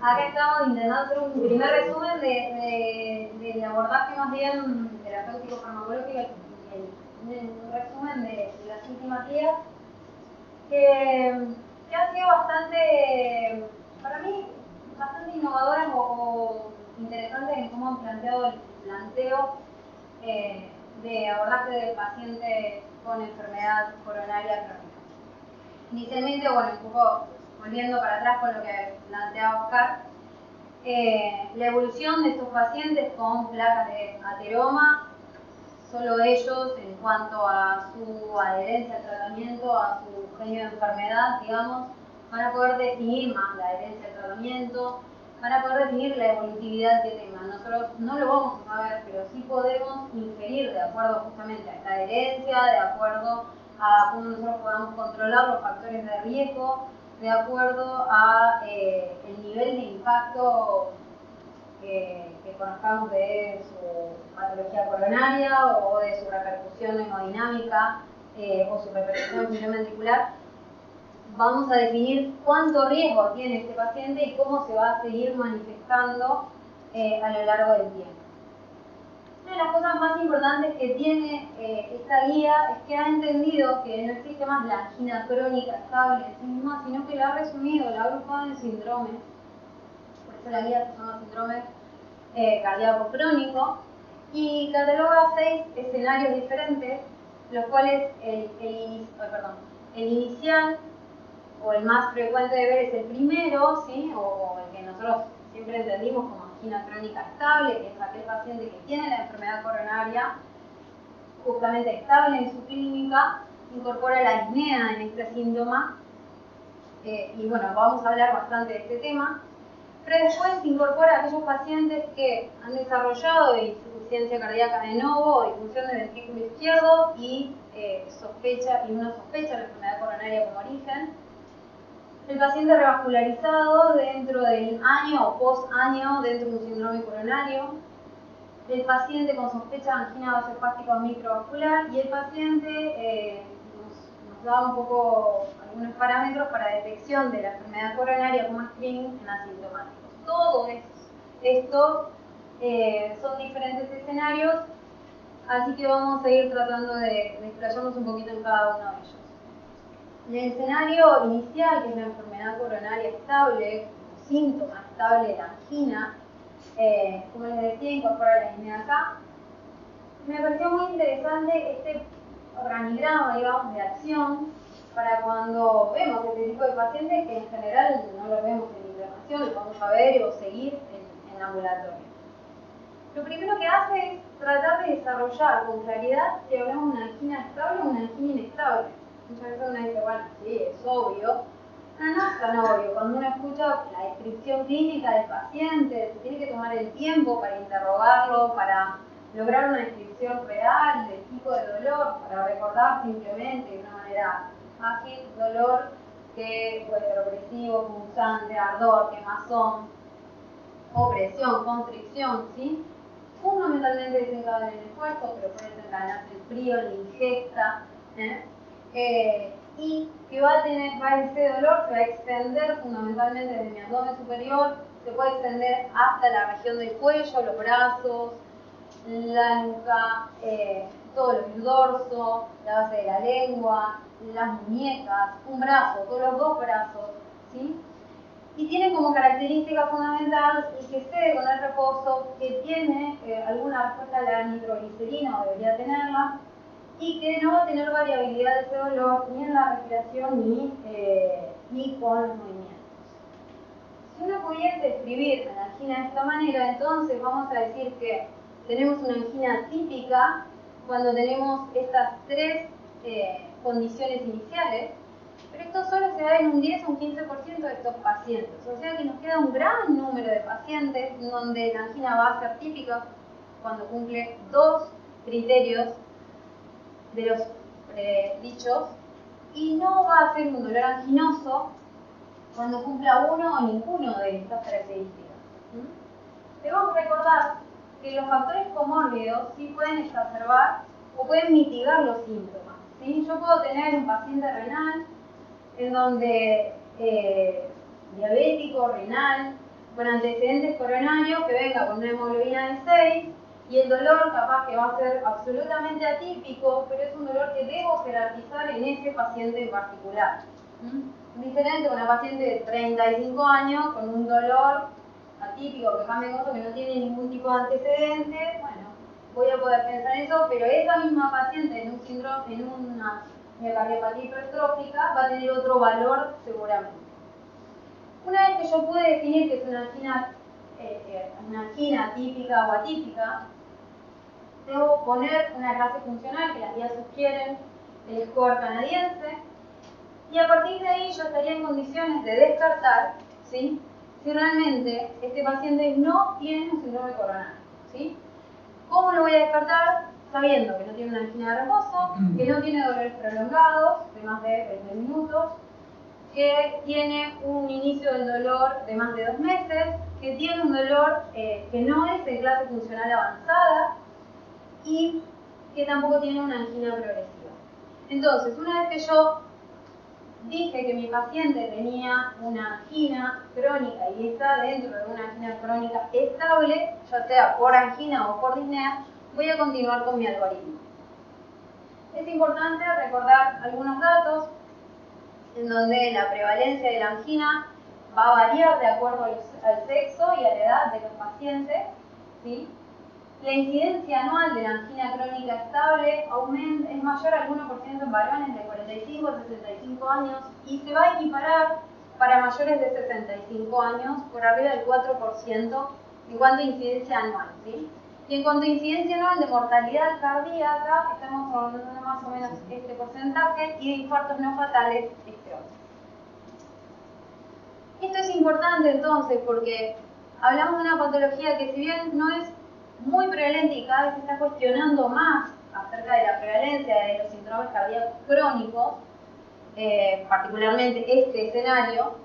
acá estamos intentando hacer un primer resumen del abordaje más bien terapéutico farmacológico y un resumen de las últimas guías que han sido bastante, para mí, bastante innovadoras o interesantes en cómo han planteado el planteo de abordaje del paciente con enfermedad coronaria crónica. Inicialmente, bueno, un poco volviendo para atrás con lo que planteaba Oscar, la evolución de estos pacientes con placas de ateroma, solo ellos en cuanto a su adherencia al tratamiento, a su genio de enfermedad, digamos, van a poder definir más la adherencia al tratamiento, van a poder definir la evolutividad que tengan. Nosotros no lo vamos a saber, pero sí podemos inferir de acuerdo justamente a esta adherencia, de acuerdo a cómo nosotros podamos controlar los factores de riesgo, de acuerdo a el nivel de impacto que conozcamos de su patología coronaria o de su repercusión hemodinámica o su repercusión fibroventricular. Vamos a definir cuánto riesgo tiene este paciente y cómo se va a seguir manifestando a lo largo del tiempo. Una de las cosas más importantes que tiene esta guía es que ha entendido que no existe más la angina crónica estable en sí misma, sino que la ha resumido, la ha agrupado en síndromes. Por eso la guía se llama síndrome cardíaco crónico y cataloga 6 escenarios diferentes, los cuales el inicial o el más frecuente de ver es el primero, ¿sí? O el que nosotros siempre entendimos como angina crónica estable, que es aquel paciente que tiene la enfermedad coronaria justamente estable en su clínica, incorpora la disnea en este síntoma, y bueno, vamos a hablar bastante de este tema. Pero después se incorpora a aquellos pacientes que han desarrollado insuficiencia cardíaca de novo o disfunción del ventrículo izquierdo y uno sospecha la enfermedad coronaria como origen. El paciente revascularizado dentro del año o post-año dentro de un síndrome coronario. El paciente con sospecha de angina vasopástica o microvascular y el paciente nos da un poco algunos parámetros para detección de la enfermedad coronaria como screening en asintomáticos. Todos estos son diferentes escenarios, así que vamos a ir tratando de explayarnos un poquito en cada uno de ellos. En el escenario inicial, que es la enfermedad coronaria estable, como síntoma estable de la angina, como les decía, incorpora la disnea acá. Me pareció muy interesante este organigrama, digamos, de acción para cuando vemos este tipo de pacientes que en general no los vemos en internación, los vamos a ver o seguir en ambulatorio. Lo primero que hace es tratar de desarrollar con claridad si hablamos de una angina estable o una angina inestable. Muchas veces uno dice, bueno, sí, es obvio, pero no es tan obvio. Cuando uno escucha la descripción clínica del paciente, se tiene que tomar el tiempo para interrogarlo, para lograr una descripción real del tipo de dolor, para recordar simplemente de una manera ágil dolor que puede ser opresivo, punzante, ardor, quemazón, opresión, constricción, ¿sí? Fundamentalmente desencadena el esfuerzo, pero puede desencadenarse el frío, la ingesta, y que ese dolor se va a extender fundamentalmente desde mi abdomen superior, se puede extender hasta la región del cuello, los brazos, la nuca, todo lo que es el dorso, la base de la lengua, las muñecas, un brazo, todos los dos brazos, ¿sí? Y tiene como característica fundamental y que cede con el reposo, que tiene alguna respuesta a la nitroglicerina, o debería tenerla, y que no va a tener variabilidad de ese dolor ni en la respiración ni con los movimientos. Si uno pudiese describir la angina de esta manera, entonces vamos a decir que tenemos una angina típica cuando tenemos estas 3 condiciones iniciales, pero esto solo se da en un 10 o un 15% de estos pacientes. O sea que nos queda un gran número de pacientes donde la angina va a ser típica cuando cumple 2 criterios de los dichos y no va a ser un dolor anginoso cuando cumpla uno o ninguno de estas características. Debemos recordar que los factores comórbidos sí pueden exacerbar o pueden mitigar los síntomas, ¿sí? Yo puedo tener un paciente renal en donde diabético, renal, con antecedentes coronarios que venga con una hemoglobina de 6 y el dolor capaz que va a ser absolutamente atípico, pero es un dolor que debo jerarquizar en ese paciente en particular. Diferente a una paciente de 35 años con un dolor atípico, que cambia cosas, que no tiene ningún tipo de antecedentes, bueno, voy a poder pensar en eso, pero esa misma paciente en un síndrome, en una miocardiopatía hipertrófica va a tener otro valor seguramente. Una vez que yo pude definir que es una angina típica o atípica, debo poner una clase funcional que las guías sugieren, el score canadiense, y a partir de ahí yo estaría en condiciones de descartar, ¿sí?, si realmente este paciente no tiene un síndrome coronario, ¿sí? ¿Cómo lo voy a descartar? Sabiendo que no tiene una angina de reposo, que no tiene dolores prolongados de más de 20 minutos, que tiene un inicio del dolor de más de 2 meses, que tiene un dolor que no es de clase funcional avanzada y que tampoco tiene una angina progresiva. Entonces, una vez que yo dije que mi paciente tenía una angina crónica y está dentro de una angina crónica estable, ya sea por angina o por disnea, voy a continuar con mi algoritmo. Es importante recordar algunos datos en donde la prevalencia de la angina va a variar de acuerdo al sexo y a la edad de los pacientes, ¿sí? La incidencia anual de la angina crónica estable es mayor al 1% en varones de 45 a 65 años y se va a equiparar para mayores de 65 años por arriba del 4% en cuanto a incidencia anual, ¿sí? Y en cuanto a incidencia anual de mortalidad cardíaca, estamos hablando más o menos este porcentaje, y de infartos no fatales este otro. Esto es importante entonces porque hablamos de una patología que, si bien no es muy prevalente y cada vez se está cuestionando más acerca de la prevalencia de los síndromes cardíacos crónicos, particularmente este escenario,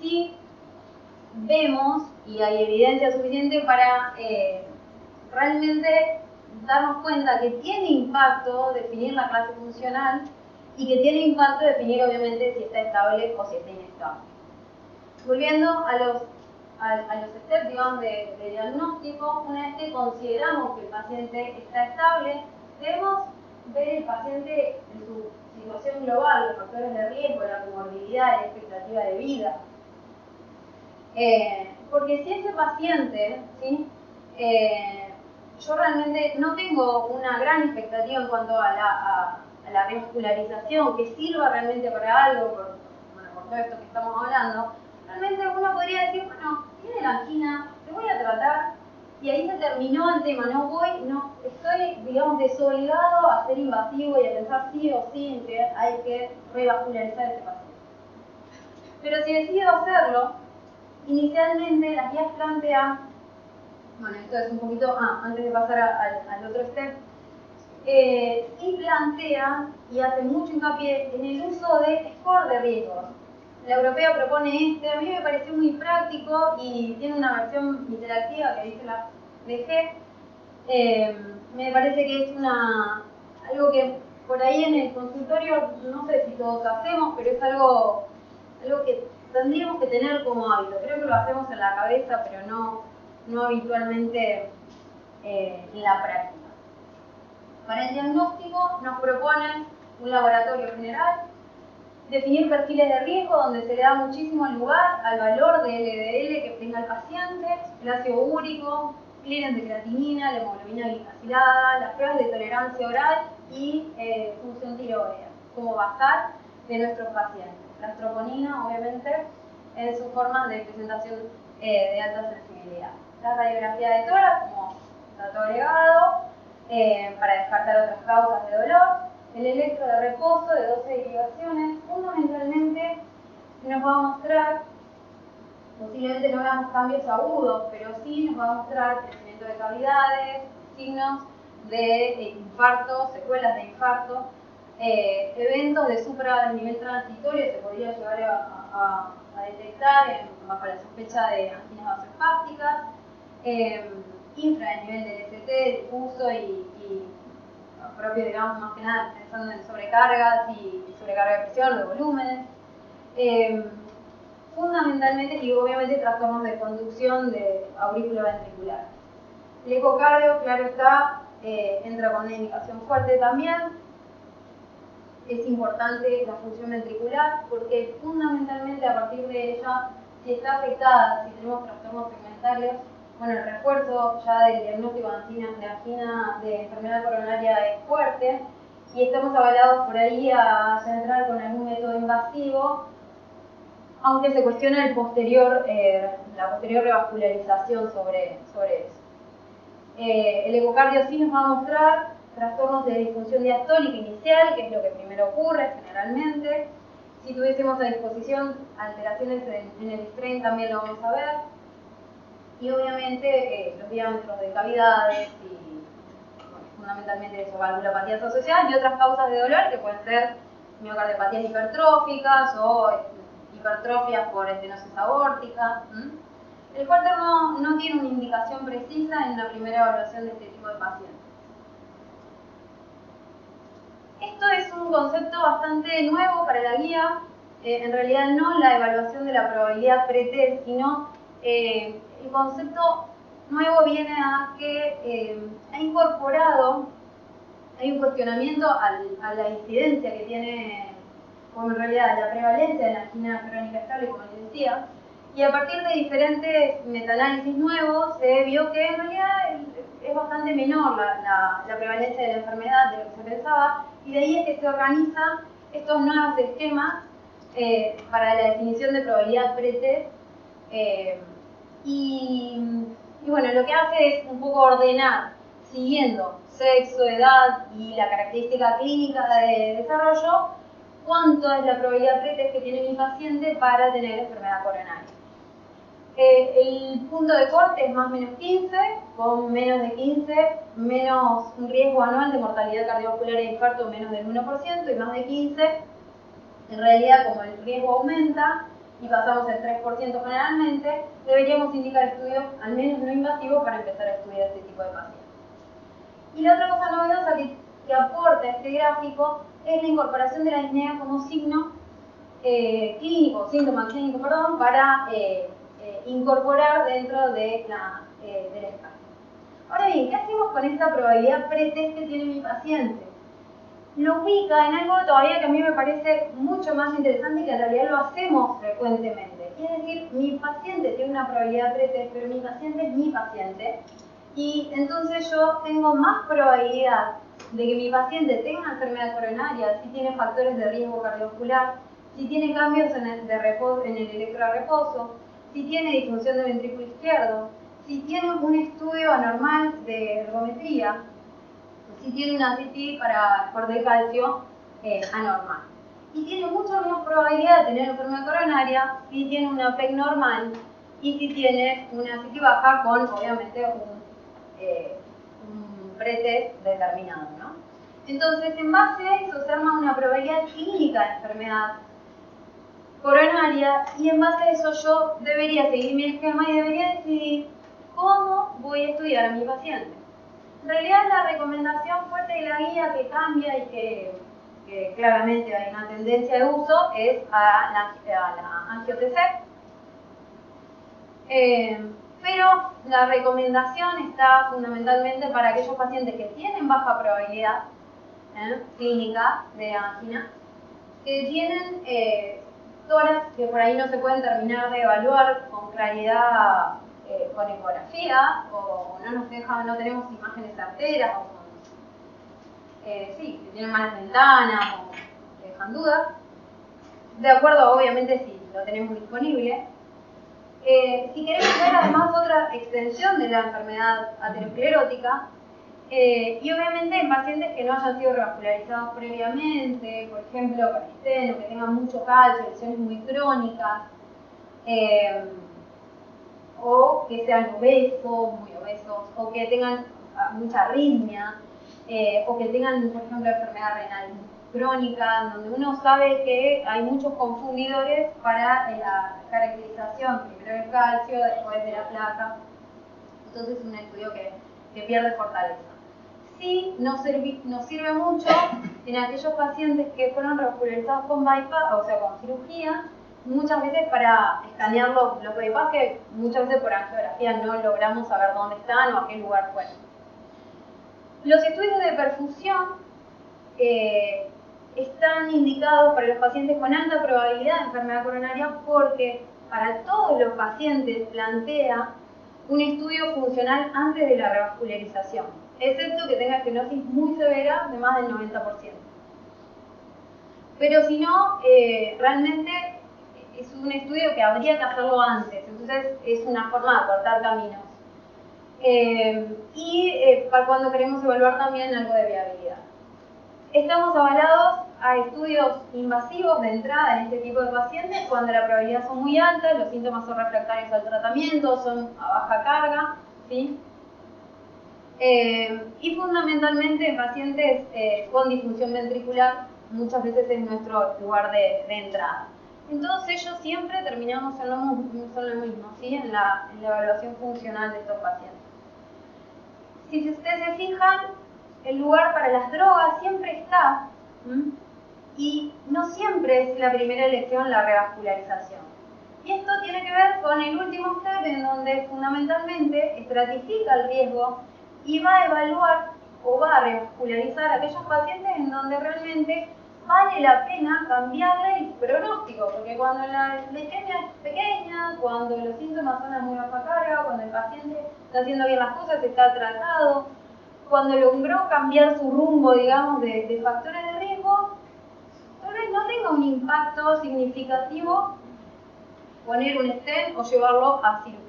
sí vemos y hay evidencia suficiente para realmente darnos cuenta que tiene impacto definir la clase funcional y que tiene impacto definir obviamente si está estable o si está inestable. Volviendo a los steps, digamos, de diagnóstico, una vez que consideramos que el paciente está estable, debemos ver el paciente en su situación global, los factores de riesgo, la comorbilidad, la expectativa de vida. Porque si ese paciente, ¿sí?, yo realmente no tengo una gran expectativa en cuanto a la revascularización que sirva realmente para algo, por todo esto que estamos hablando, realmente uno podría decir, bueno, tiene la angina, te voy a tratar, y ahí se terminó el tema, no estoy, digamos, desobligado a ser invasivo y a pensar sí o sí en que hay que revascularizar a este paciente. Pero si decido hacerlo, inicialmente las guías plantean, bueno, esto es un poquito, antes de pasar al otro step, sí plantean y hace mucho hincapié en el uso de score de riesgos. La europea propone este, a mí me pareció muy práctico y tiene una versión interactiva que dice la dejé. Me parece que es algo que por ahí en el consultorio, no sé si todos hacemos, pero es algo que tendríamos que tener como hábito. Creo que lo hacemos en la cabeza, pero no habitualmente en la práctica. Para el diagnóstico nos proponen un laboratorio general, definir perfiles de riesgo donde se le da muchísimo lugar al valor de LDL que tenga el paciente, el ácido úrico, clearance de creatinina, la hemoglobina glicosilada, las pruebas de tolerancia oral y función tiroidea como bazar de nuestros pacientes. La troponina, obviamente, en sus formas de presentación de alta sensibilidad. La radiografía de tórax como dato agregado para descartar otras causas de dolor. El electro de reposo de 12 derivaciones, fundamentalmente nos va a mostrar, posiblemente no veamos cambios agudos, pero sí nos va a mostrar crecimiento de cavidades, signos de infarto, secuelas de infarto, eventos de supra nivel transitorio se podría llegar a detectar bajo la sospecha de anginas vasoespásticas, infra el nivel del ST difuso y propio, digamos, más que nada pensando en sobrecargas y sobrecarga de presión, de volúmenes. fundamentalmente, y obviamente trastornos de conducción de auriculoventricular. El ecocardio, claro está, entra con una indicación fuerte también. Es importante la función ventricular porque fundamentalmente a partir de ella, si está afectada, si tenemos trastornos segmentarios, bueno, el refuerzo ya del diagnóstico de enfermedad coronaria es fuerte y estamos avalados por ahí a entrar con algún método invasivo, aunque se cuestiona la posterior revascularización sobre eso. El ecocardio sí nos va a mostrar trastornos de disfunción diastólica inicial, que es lo que primero ocurre generalmente. Si tuviésemos a disposición alteraciones en el strain también lo vamos a ver. Y obviamente los diámetros de cavidades y bueno, fundamentalmente eso, valvulopatías asociadas y otras causas de dolor que pueden ser miocardiopatías hipertróficas o hipertrofias por estenosis aórtica. El Holter no tiene una indicación precisa en la primera evaluación de este tipo de pacientes. Esto es un concepto bastante nuevo para la guía, en realidad no la evaluación de la probabilidad pre-test, sino el concepto nuevo viene a que ha incorporado, hay un cuestionamiento a la incidencia que tiene, como en realidad la prevalencia de la angina crónica estable, como les decía, y a partir de diferentes metaanálisis nuevos se vio que en realidad es bastante menor la prevalencia de la enfermedad de lo que se pensaba, y de ahí es que se organizan estos nuevos esquemas para la definición de probabilidad pre-test. Y bueno, lo que hace es un poco ordenar, siguiendo sexo, edad y la característica clínica de desarrollo, cuánto es la probabilidad pre-test que tiene mi paciente para tener enfermedad coronaria. El punto de corte es más o menos 15, con menos de 15, menos un riesgo anual de mortalidad cardiovascular e infarto menos del 1%, y más de 15, en realidad como el riesgo aumenta y pasamos el 3% generalmente, deberíamos indicar estudios al menos no invasivos para empezar a estudiar este tipo de pacientes. Y la otra cosa novedosa que aporta este gráfico es la incorporación de la disnea como signo clínico, síntoma clínico, perdón, para incorporar dentro de del escala. Ahora bien, ¿qué hacemos con esta probabilidad pre-test que tiene mi paciente? Lo ubica en algo todavía que a mí me parece mucho más interesante y que en realidad lo hacemos frecuentemente. Es decir, mi paciente tiene una probabilidad pre-test, pero mi paciente es mi paciente. Y entonces yo tengo más probabilidad de que mi paciente tenga una enfermedad coronaria, si tiene factores de riesgo cardiovascular, si tiene cambios en el electroreposo, si tiene disfunción del ventrículo izquierdo, si tiene un estudio anormal de ergometría, si tiene una CT para de calcio anormal. Y tiene mucha menos probabilidad de tener enfermedad coronaria si tiene una PEC normal y si tiene una CT baja con, obviamente, un pretest determinado, ¿no? Entonces, en base a eso se arma una probabilidad clínica de enfermedad coronaria y en base a eso yo debería seguir mi esquema y debería decidir cómo voy a estudiar a mi paciente. En realidad la recomendación fuerte de la guía que cambia y que claramente hay una tendencia de uso es a la angio-TC. Pero la recomendación está fundamentalmente para aquellos pacientes que tienen baja probabilidad clínica de angina, que tienen tórax que por ahí no se pueden terminar de evaluar con claridad con ecografía, o no tenemos imágenes certeras, o que tienen malas ventanas, o dejan dudas, de acuerdo obviamente si lo tenemos disponible. Si queremos ver además otra extensión de la enfermedad aterosclerótica, y obviamente en pacientes que no hayan sido revascularizados previamente, por ejemplo con esteno, que tengan mucho calcio, lesiones muy crónicas, o que sean obesos, muy obesos, o que tengan mucha arritmia, o que tengan, por ejemplo, enfermedad renal crónica, donde uno sabe que hay muchos confundidores para la caracterización, primero del calcio, después de la placa. Entonces es un estudio que pierde fortaleza. Sí, nos sirve mucho en aquellos pacientes que fueron revascularizados con bypass, o sea, con cirugía, muchas veces para escanear los bypass, que muchas veces por angiografía no logramos saber dónde están o a qué lugar fueron. Los estudios de perfusión están indicados para los pacientes con alta probabilidad de enfermedad coronaria porque para todos los pacientes plantea un estudio funcional antes de la revascularización, excepto que tenga estenosis muy severa de más del 90%. Pero si no, realmente es un estudio que habría que hacerlo antes, entonces es una forma de cortar caminos. Para cuando queremos evaluar también algo de viabilidad. Estamos avalados a estudios invasivos de entrada en este tipo de pacientes cuando la probabilidad son muy altas, los síntomas son refractarios al tratamiento, son a baja carga, ¿sí? Y fundamentalmente en pacientes con disfunción ventricular, muchas veces es nuestro lugar de entrada. En todos ellos siempre terminamos en lo mismo, ¿sí? en la evaluación funcional de estos pacientes. Si ustedes se fijan, el lugar para las drogas siempre está, y no siempre es la primera elección la revascularización. Y esto tiene que ver con el último step en donde fundamentalmente estratifica el riesgo y va a evaluar o va a revascularizar a aquellos pacientes en donde realmente vale la pena cambiarle el pronóstico, porque cuando la leucemia es pequeña, cuando los síntomas son a muy baja carga, cuando el paciente está haciendo bien las cosas, está tratado, cuando logró cambiar su rumbo, digamos, de factores de riesgo, tal vez no tenga un impacto significativo poner un stent o llevarlo a cirugía.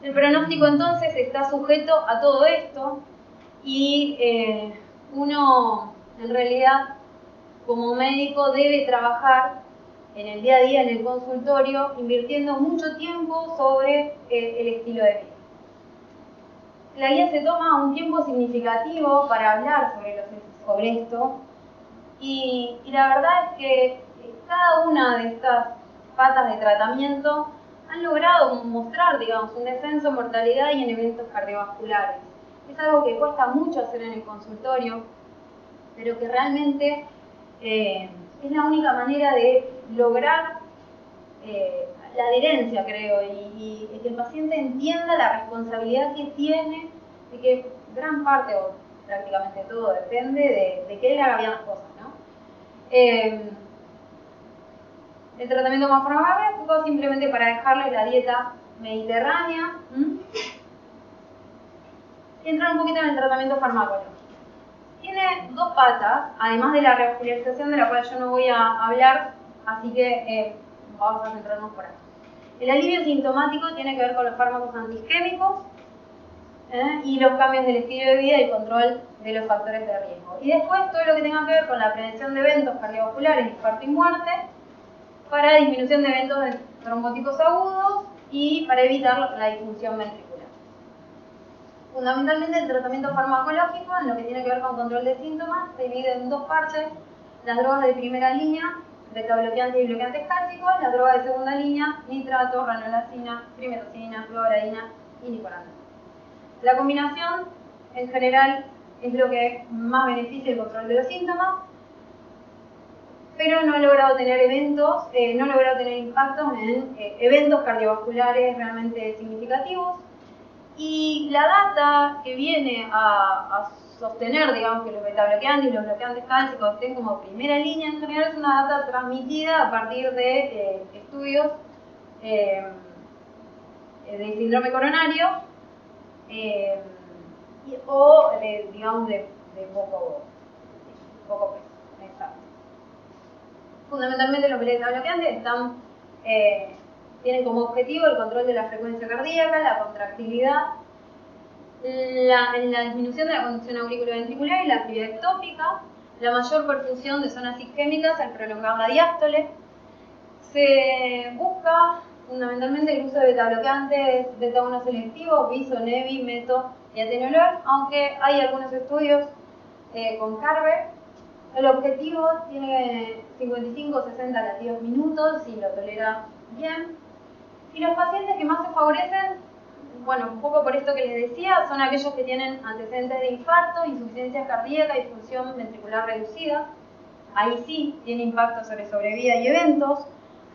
El pronóstico entonces está sujeto a todo esto y uno en realidad como médico debe trabajar en el día a día en el consultorio invirtiendo mucho tiempo sobre el estilo de vida. La guía se toma un tiempo significativo para hablar sobre esto y la verdad es que cada una de estas patas de tratamiento han logrado mostrar, digamos, un descenso en mortalidad y en eventos cardiovasculares. Es algo que cuesta mucho hacer en el consultorio, pero que realmente es la única manera de lograr la adherencia, creo, y que el paciente entienda la responsabilidad que tiene, de que gran parte o prácticamente todo depende de que él haga bien las cosas, ¿no? El tratamiento más farmacológico simplemente para dejarle la dieta mediterránea. Y entrar un poquito en el tratamiento farmacológico. Tiene dos patas, además de la revascularización de la cual yo no voy a hablar, así que vamos a centrarnos por ahí. El alivio sintomático tiene que ver con los fármacos antiisquémicos y los cambios del estilo de vida y el control de los factores de riesgo. Y después todo lo que tenga que ver con la prevención de eventos cardiovasculares, infarto y muerte, para disminución de eventos trombóticos agudos y para evitar la disfunción ventricular. Fundamentalmente el tratamiento farmacológico, en lo que tiene que ver con control de síntomas, se divide en dos partes: las drogas de primera línea, beta-bloqueantes y bloqueantes cálcicos; las drogas de segunda línea, nitrato, ranolacina, trimetocina, fluoradina y nicorantina. La combinación, en general, es lo que más beneficia el control de los síntomas, pero no ha logrado tener no ha logrado tener impactos en eventos cardiovasculares realmente significativos. Y la data que viene a sostener, digamos, que los beta-bloqueantes y los bloqueantes cálcicos estén como primera línea, en general es una data transmitida a partir de estudios de síndrome coronario o digamos, de poco peso. Exacto. Fundamentalmente los beta-bloqueantes tienen como objetivo el control de la frecuencia cardíaca, la contractilidad, la disminución de la conducción auriculoventricular y la actividad ectópica, la mayor perfusión de zonas isquémicas al prolongar la diástole. Se busca fundamentalmente el uso de beta-bloqueantes beta-1 selectivos, viso, nevi, meto y atenolol, aunque hay algunos estudios con Carver. El objetivo tiene 55 o 60 latidos minutos y lo tolera bien. Y los pacientes que más se favorecen, bueno, un poco por esto que les decía, son aquellos que tienen antecedentes de infarto, insuficiencia cardíaca y función ventricular reducida. Ahí sí tiene impacto sobre sobrevida y eventos.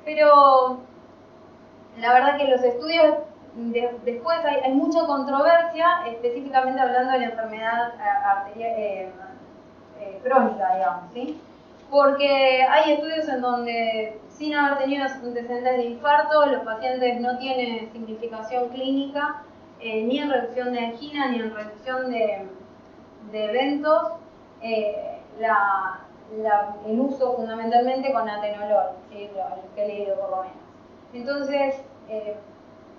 pero la verdad que los estudios, después hay mucha controversia, específicamente hablando de la enfermedad arterial crónica, digamos, ¿sí? Porque hay estudios en donde, sin haber tenido antecedentes de infarto, los pacientes no tienen significación clínica, ni en reducción de angina, ni en reducción de eventos, el uso fundamentalmente con atenolol, ¿sí? Lo que he leído por lo menos. Entonces,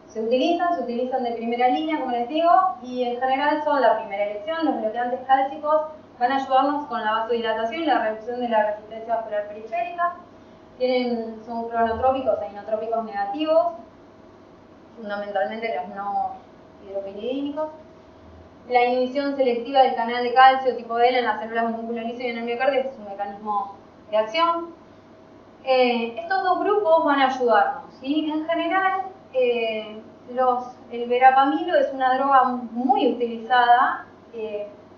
se utilizan de primera línea, como les digo, y en general son la primera elección. Los bloqueantes cálcicos van a ayudarnos con la vasodilatación y la reducción de la resistencia vascular periférica. Son cronotrópicos e inotrópicos negativos, fundamentalmente los no hidropiridínicos. La inhibición selectiva del canal de calcio tipo L en las células de músculo liso y en el miocardio es un mecanismo de acción. Estos dos grupos van a ayudarnos, ¿sí? En general, el verapamilo es una droga muy utilizada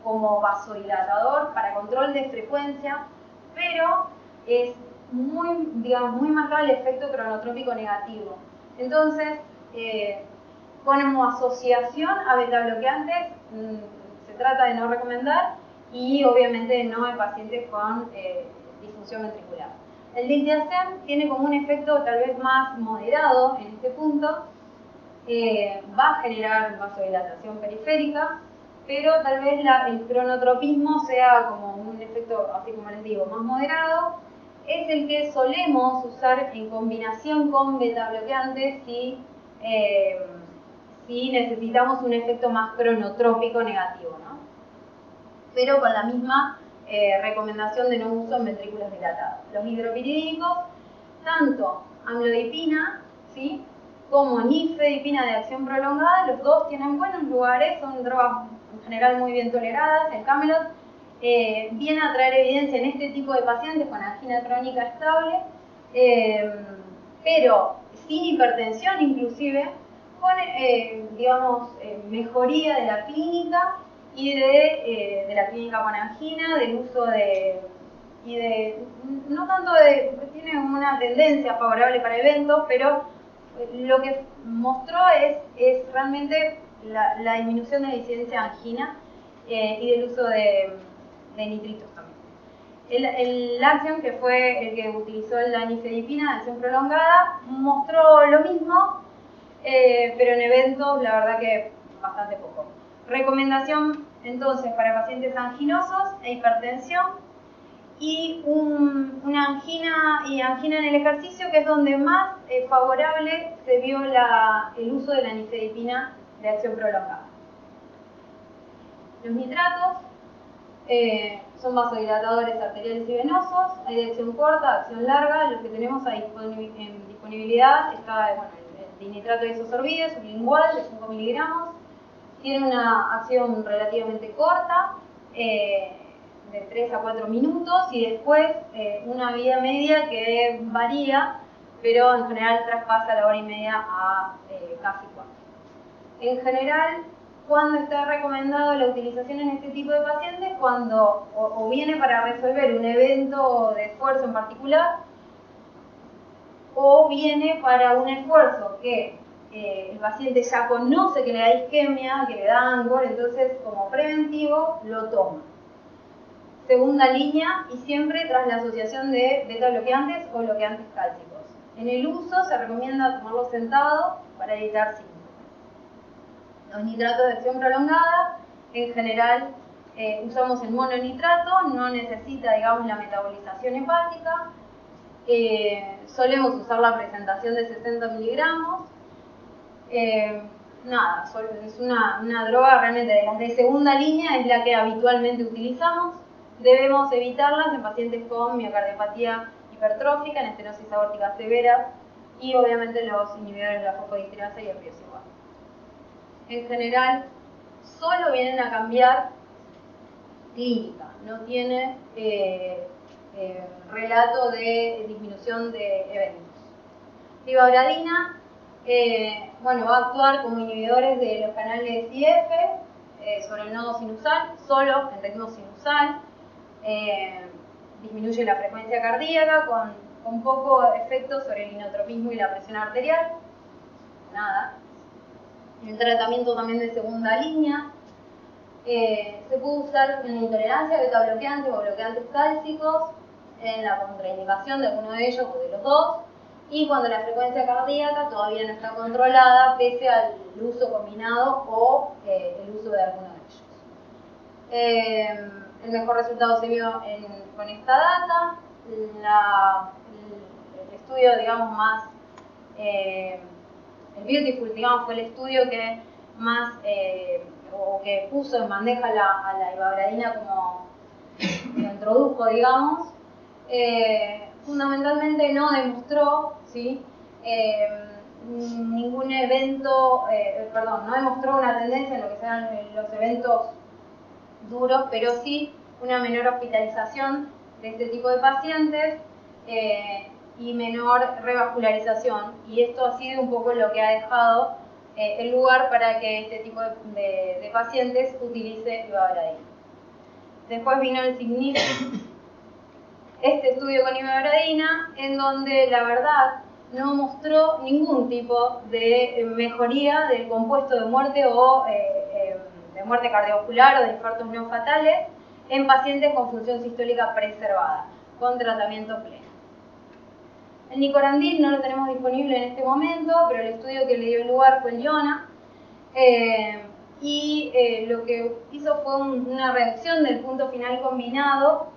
como vasodilatador para control de frecuencia, pero es muy marcado el efecto cronotrópico negativo. Entonces, como asociación a betabloqueantes, se trata de no recomendar, y obviamente no en pacientes con disfunción ventricular. El diltiazem tiene como un efecto tal vez más moderado en este punto, va a generar vasodilatación periférica, pero tal vez el cronotropismo sea como un efecto, así como les digo, más moderado. Es el que solemos usar en combinación con betabloqueantes si necesitamos un efecto más cronotrópico negativo, ¿no? Pero con la misma recomendación de no uso en ventrículos dilatados. Los hidropiridínicos, tanto amlodipina, ¿sí?, como nifedipina de acción prolongada, los dos tienen buenos lugares, son drogas en general muy bien toleradas. El Camelot viene a traer evidencia en este tipo de pacientes con angina crónica estable, pero sin hipertensión inclusive, con mejoría de la clínica y de la clínica con angina, del uso no tanto tiene una tendencia favorable para eventos, pero lo que mostró es realmente la disminución de la incidencia de angina y del uso de nitritos también. El Axiom, que fue el que utilizó la nifedipina de acción prolongada, mostró lo mismo, pero en eventos la verdad que bastante poco. Recomendación entonces para pacientes anginosos e hipertensión, y una angina en el ejercicio, que es donde más favorable se vio el uso de la nifedipina de acción prolongada. Los nitratos son vasodilatadores arteriales y venosos, hay de acción corta, de acción larga. Los que tenemos en disponibilidad está el dinitrato de isosorbide, sublingual, de 5 miligramos. Tiene una acción relativamente corta, de 3 a 4 minutos, y después una vida media que varía, pero en general traspasa la hora y media a casi 4. En general, ¿cuándo está recomendado la utilización en este tipo de pacientes? Cuando o viene para resolver un evento de esfuerzo en particular, o viene para un esfuerzo que el paciente ya conoce que le da isquemia, que le da angor, entonces como preventivo lo toma. Segunda línea, y siempre tras la asociación de beta-bloqueantes o bloqueantes cálcicos. En el uso se recomienda tomarlo sentado para evitar síntomas. Los nitratos de acción prolongada, en general usamos el mononitrato, no necesita, digamos, la metabolización hepática. Solemos usar la presentación de 60 miligramos. Es una droga realmente de las de segunda línea, es la que habitualmente utilizamos. Debemos evitarlas en pacientes con miocardiopatía hipertrófica, en estenosis aórtica severa, y obviamente los inhibidores de la fosfodiesterasa y el riociguat. En general, solo vienen a cambiar clínica, no tiene relato de disminución de eventos. Ribavradina, va a actuar como inhibidores de los canales IF sobre el nodo sinusal, solo en ritmo sinusal. Disminuye la frecuencia cardíaca con con poco efecto sobre el inotropismo y la presión arterial, nada. El tratamiento también de segunda línea, se puede usar en intolerancia, beta bloqueantes o bloqueantes cálcicos, en la contraindicación de alguno de ellos o de los dos, y cuando la frecuencia cardíaca todavía no está controlada pese al uso combinado o el uso de alguno de ellos. El mejor resultado se vio con esta data. El estudio, digamos, más, el Beautiful, digamos, fue el estudio que más, o que puso en bandeja a la ivabradina como lo introdujo, digamos. Fundamentalmente no demostró, ¿sí? Ningún evento, no demostró una tendencia en lo que sean los eventos duros, pero sí una menor hospitalización de este tipo de pacientes y menor revascularización, y esto ha sido un poco lo que ha dejado el lugar para que este tipo de pacientes utilice ivabradina. Después vino el SIGNIFIC, este estudio con ivabradina, en donde la verdad no mostró ningún tipo de mejoría del compuesto de muerte o de muerte cardiovascular o de infartos no fatales en pacientes con función sistólica preservada, con tratamiento pleno. El nicorandil no lo tenemos disponible en este momento, pero el estudio que le dio lugar fue el IONA, lo que hizo fue una reducción del punto final combinado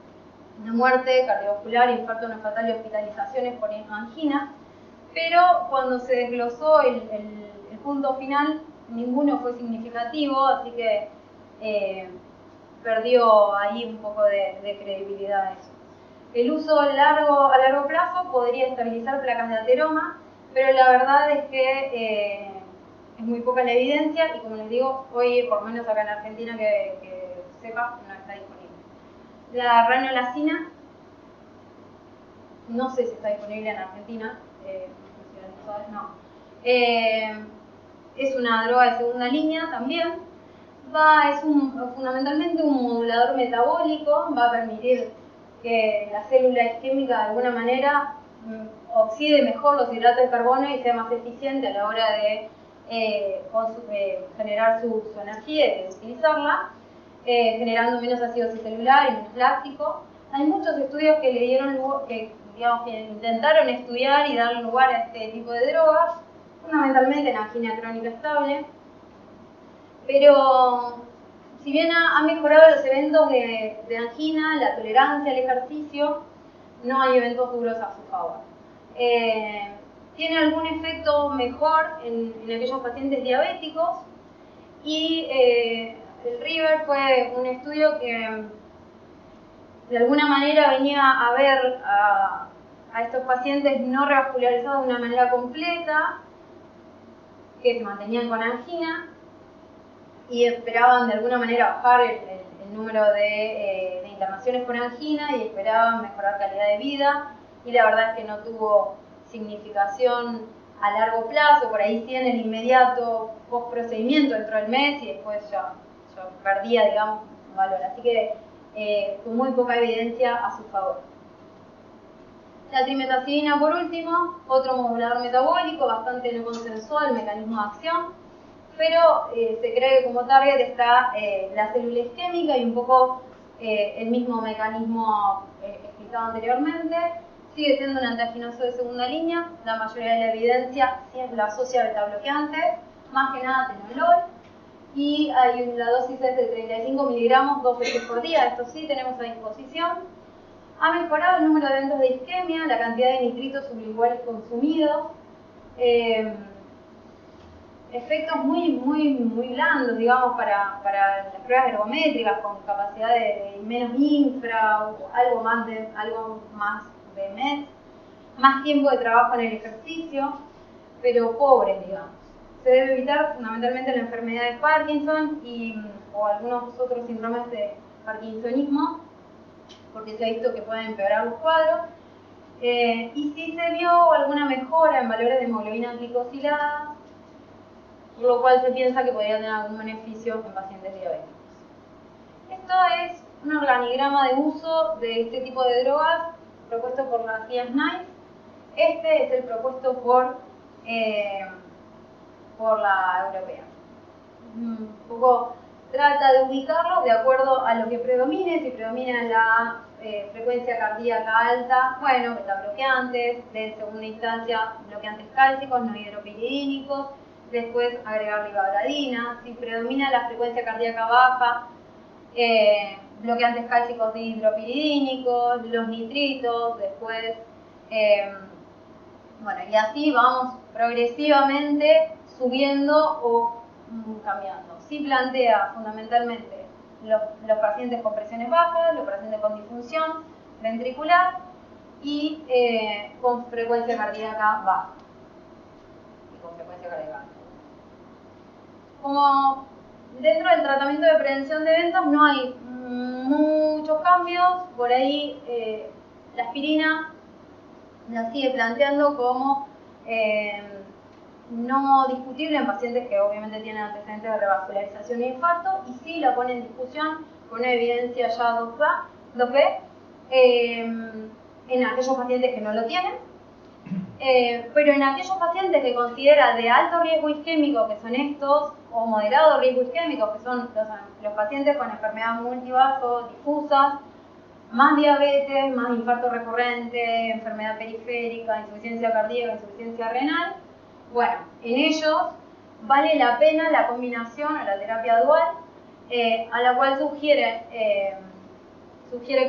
de muerte cardiovascular, infarto no fatal y hospitalizaciones por angina, pero cuando se desglosó el punto final, ninguno fue significativo, así que perdió ahí un poco de credibilidad eso. El uso a largo plazo podría estabilizar placas de ateroma, pero la verdad es que es muy poca la evidencia y, como les digo, hoy, por lo menos acá en Argentina, que sepa, no está disponible. La ranolacina, no sé si está disponible en Argentina, no. Es una droga de segunda línea también. Es fundamentalmente un modulador metabólico, va a permitir que la célula isquémica de alguna manera oxide mejor los hidratos de carbono y sea más eficiente a la hora de generar su energía y de utilizarla, generando menos ácido celular y menos láctico. Hay muchos estudios que le dieron lugar, que intentaron estudiar y dar lugar a este tipo de drogas, fundamentalmente en angina crónica estable, pero si bien ha mejorado los eventos de angina, la tolerancia al ejercicio, no hay eventos duros a su favor. Tiene algún efecto mejor en aquellos pacientes diabéticos, y el RIVER fue un estudio que de alguna manera venía a ver a estos pacientes no revascularizados de una manera completa, que se mantenían con angina y esperaban de alguna manera bajar el número de internaciones con angina y esperaban mejorar calidad de vida, y la verdad es que no tuvo significación a largo plazo, por ahí sí en el inmediato post procedimiento dentro del mes, y después ya perdía, digamos, valor, así que con muy poca evidencia a su favor. La trimetazidina, por último, otro modulador metabólico bastante no consensual el mecanismo de acción, pero se cree que como target está la célula isquémica y un poco el mismo mecanismo explicado anteriormente. Sigue siendo un antiaginoso de segunda línea, la mayoría de la evidencia la asocia a beta bloqueantes, más que nada tenolol, y hay la dosis es de 35 miligramos 2 veces por día, esto sí tenemos a disposición. Ha mejorado el número de eventos de isquemia, la cantidad de nitritos sublinguales consumidos, efectos muy blandos, digamos, para las pruebas ergométricas, con capacidad de menos infra, o algo más de MET, más tiempo de trabajo en el ejercicio, pero pobres, digamos. Se debe evitar fundamentalmente la enfermedad de Parkinson o algunos otros síndromes de parkinsonismo, porque se ha visto que pueden empeorar los cuadros. Y sí se vio alguna mejora en valores de hemoglobina glicosilada, por lo cual se piensa que podría tener algún beneficio en pacientes diabéticos. Esto es un organigrama de uso de este tipo de drogas propuesto por Matías Nice. Este es el propuesto por la europea. Un poco trata de ubicarlo de acuerdo a lo que predomine. Si predomina la frecuencia cardíaca alta, bueno, beta-bloqueantes, de segunda instancia bloqueantes cálcicos, no hidropiridínicos, después agregar ribagradina. Si predomina la frecuencia cardíaca baja, bloqueantes cálcicos hidropiridínicos, los nitritos, después, bueno, y así vamos progresivamente subiendo o cambiando. Sí plantea fundamentalmente los pacientes con presiones bajas, los pacientes con disfunción ventricular y con frecuencia cardíaca baja y con frecuencia cardíaca alta. Como dentro del tratamiento de prevención de eventos no hay muchos cambios, por ahí la aspirina la sigue planteando como no discutible en pacientes que obviamente tienen antecedentes de revascularización e infarto, y sí la pone en discusión con una evidencia ya 2B en aquellos pacientes que no lo tienen, pero en aquellos pacientes que considera de alto riesgo isquémico, que son estos, o moderado riesgo isquémico, que son los pacientes con enfermedad multivaso difusas, más diabetes, más infarto recurrente, enfermedad periférica, insuficiencia cardíaca, insuficiencia renal. Bueno, en ellos vale la pena la combinación o la terapia dual, a la cual sugiere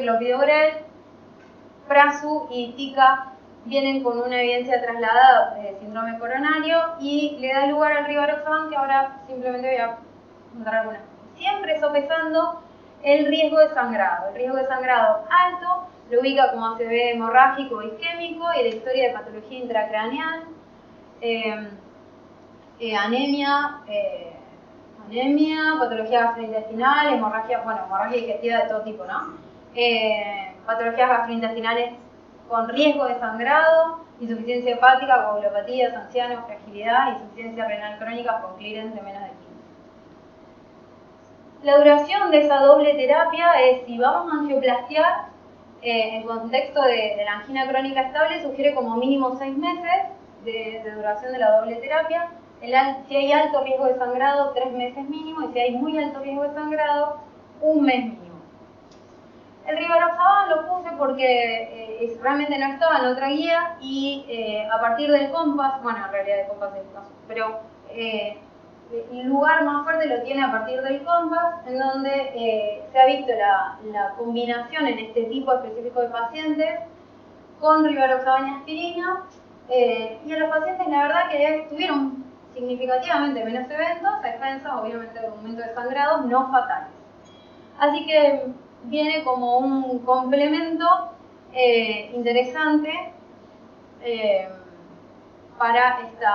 clopidogrel, prasu y tica vienen con una evidencia trasladada de síndrome coronario y le da lugar al rivaroxaban, que ahora simplemente voy a contar algunas. Siempre sopesando el riesgo de sangrado. El riesgo de sangrado alto lo ubica como ACV hemorrágico isquémico y la historia de patología intracraneal, anemia, patología gastrointestinal, hemorragia digestiva de todo tipo, ¿no? Patologías gastrointestinales con riesgo de sangrado, insuficiencia hepática, coagulopatías, ancianos, fragilidad, insuficiencia renal crónica con clearance de menos de 15. La duración de esa doble terapia es, si vamos a angioplastiar, en contexto de la angina crónica estable, sugiere como mínimo 6 meses de duración de la doble terapia. Si hay alto riesgo de sangrado, 3 meses mínimo, y si hay muy alto riesgo de sangrado, 1 mes mínimo. El rivaroxaban lo puse porque realmente no estaba en otra guía y a partir del COMPAS, bueno, en realidad el COMPAS es caso, pero el lugar más fuerte lo tiene a partir del COMPAS, en donde se ha visto la combinación en este tipo específico de pacientes con rivaroxaban y aspirina, y a los pacientes la verdad que tuvieron significativamente menos eventos, a expensas obviamente de un aumento de sangrados no fatales. Así que viene como un complemento interesante para este